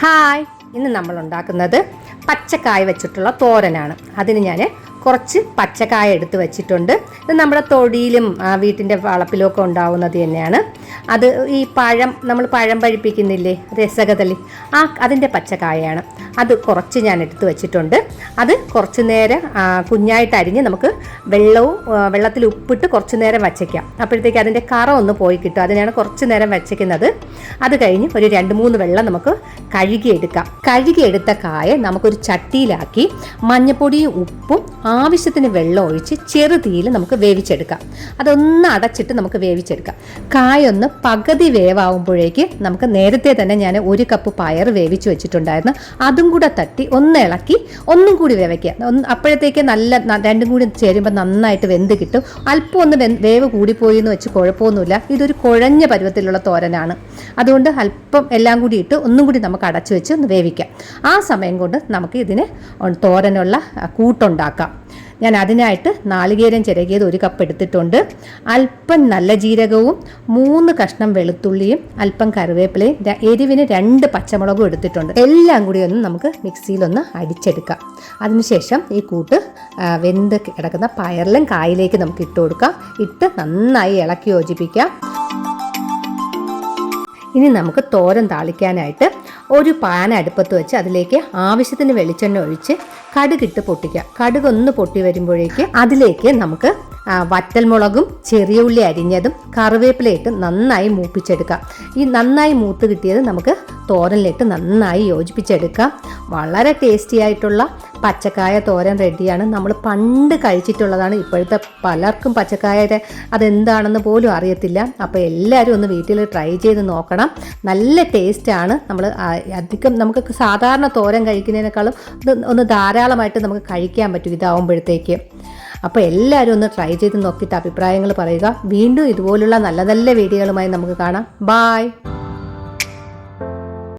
Hi, ഇന്ന് നമ്മൾ ഉണ്ടാക്കുന്നത് പച്ചക്കായ വെച്ചിട്ടുള്ള തോരനാണ്. അതിന് ഞാൻ കുറച്ച് പച്ചക്കായ എടുത്ത് വെച്ചിട്ടുണ്ട്. ഇത് നമ്മുടെ തൊടിയിലും വീട്ടിൻ്റെ വളപ്പിലൊക്കെ ഉണ്ടാവുന്നത് തന്നെയാണ്. അത് ഈ നമ്മൾ പഴം പഴിപ്പിക്കുന്നില്ലേ, രസകദളി, അതിൻ്റെ പച്ചക്കായയാണ്. അത് കുറച്ച് ഞാൻ എടുത്ത് വെച്ചിട്ടുണ്ട്. അത് കുറച്ച് നേരം കുഞ്ഞായിട്ട് അരിഞ്ഞ് നമുക്ക് വെള്ളത്തിൽ ഉപ്പിട്ട് കുറച്ച് നേരം വച്ചയ്ക്കാം. അപ്പോഴത്തേക്ക് അതിൻ്റെ കറ ഒന്ന് പോയി കിട്ടും. അതിനാണ് കുറച്ച് നേരം വച്ചയ്ക്കുന്നത്. അത് കഴിഞ്ഞ് ഒരു 2-3 വെള്ളം നമുക്ക് കഴുകിയെടുക്കാം. കഴുകിയെടുത്ത കായ നമുക്കൊരു ചട്ടിയിലാക്കി മഞ്ഞപ്പൊടിയും ഉപ്പും ആവശ്യത്തിന് വെള്ളം ഒഴിച്ച് ചെറുതീയിൽ നമുക്ക് വേവിച്ചെടുക്കാം. അതൊന്ന് അടച്ചിട്ട് നമുക്ക് വേവിച്ചെടുക്കാം. കായ ഒന്ന് പകുതി വേവാകുമ്പോഴേക്ക് നമുക്ക് നേരത്തെ തന്നെ ഞാൻ 1 കപ്പ് പയർ വേവിച്ച് വെച്ചിട്ടുണ്ടായിരുന്നു. അതും കൂടെ തട്ടി ഒന്ന് ഇളക്കി ഒന്നും കൂടി വേവിക്കുക. അപ്പോഴത്തേക്ക് രണ്ടും കൂടി ചേരുമ്പോൾ നന്നായിട്ട് വെന്ത് കിട്ടും. അല്പം ഒന്ന് വേവ് കൂടിപ്പോയി എന്ന് വെച്ച് കുഴപ്പമൊന്നുമില്ല. ഇതൊരു കുഴഞ്ഞ പരുവത്തിലുള്ള തോരനാണ്. അതുകൊണ്ട് അല്പം എല്ലാം കൂടി ഇട്ട് ഒന്നും കൂടി നമുക്ക് അടച്ചു വെച്ച് ഒന്ന് വേവിക്കാം. ആ സമയം കൊണ്ട് നമുക്ക് ഇതിന് തോരനുള്ള കൂട്ടുണ്ടാക്കാം. ഞാൻ അതിനായിട്ട് നാളികേരം ചിരകിയത് 1 കപ്പ് എടുത്തിട്ടുണ്ട്. അല്പം നല്ല ജീരകവും 3 കഷ്ണം വെളുത്തുള്ളിയും അല്പം കറിവേപ്പിലയും എരിവിന് 2 പച്ചമുളകും എടുത്തിട്ടുണ്ട്. എല്ലാം കൂടി ഒന്ന് നമുക്ക് മിക്സിയിലൊന്ന് അടിച്ചെടുക്കാം. അതിനുശേഷം ഈ കൂട്ട് വെന്ത് കിടക്കുന്ന പയറിലും കായിലേക്ക് നമുക്ക് ഇട്ട് കൊടുക്കാം. ഇട്ട് നന്നായി ഇളക്കി യോജിപ്പിക്കാം. ഇനി നമുക്ക് തോരൻ താളിക്കാനായിട്ട് ഒരു പാൻ അടുപ്പത്ത് വെച്ച് അതിലേക്ക് ആവശ്യത്തിന് വെളിച്ചെണ്ണ ഒഴിച്ച് കടുകിട്ട് പൊട്ടിക്കുക. കടുകൊന്ന് പൊട്ടി വരുമ്പോഴേക്ക് അതിലേക്ക് നമുക്ക് വറ്റൽമുളകും ചെറിയ ഉള്ളി അരിഞ്ഞതും കറിവേപ്പിലയിട്ട് നന്നായി മൂപ്പിച്ചെടുക്കാം. ഈ നന്നായി മൂത്ത് കിട്ടിയത് നമുക്ക് തോരനിലിട്ട് നന്നായി യോജിപ്പിച്ചെടുക്കാം. വളരെ ടേസ്റ്റി ആയിട്ടുള്ള പച്ചക്കായ തോരൻ റെഡിയാണ്. നമ്മൾ പണ്ട് കഴിച്ചിട്ടുള്ളതാണ്. ഇപ്പോഴത്തെ പലർക്കും പച്ചക്കായ അതെന്താണെന്ന് പോലും അറിയത്തില്ല. അപ്പോൾ എല്ലാവരും ഒന്ന് വീട്ടിൽ ട്രൈ ചെയ്ത് നോക്കണം. നല്ല ടേസ്റ്റാണ്. അധികം നമുക്ക് സാധാരണ തോരൻ കഴിക്കുന്നതിനേക്കാളും ഒന്ന് ധാരാളമായിട്ട് നമുക്ക് കഴിക്കാൻ പറ്റും ഇതാവുമ്പോഴത്തേക്ക്. അപ്പോൾ എല്ലാവരും ഒന്ന് ട്രൈ ചെയ്ത് നോക്കിയിട്ട് അഭിപ്രായങ്ങൾ പറയുക. വീണ്ടും ഇതുപോലുള്ള നല്ല നല്ല വീഡിയോകളുമായി നമുക്ക് കാണാം. ബായ്.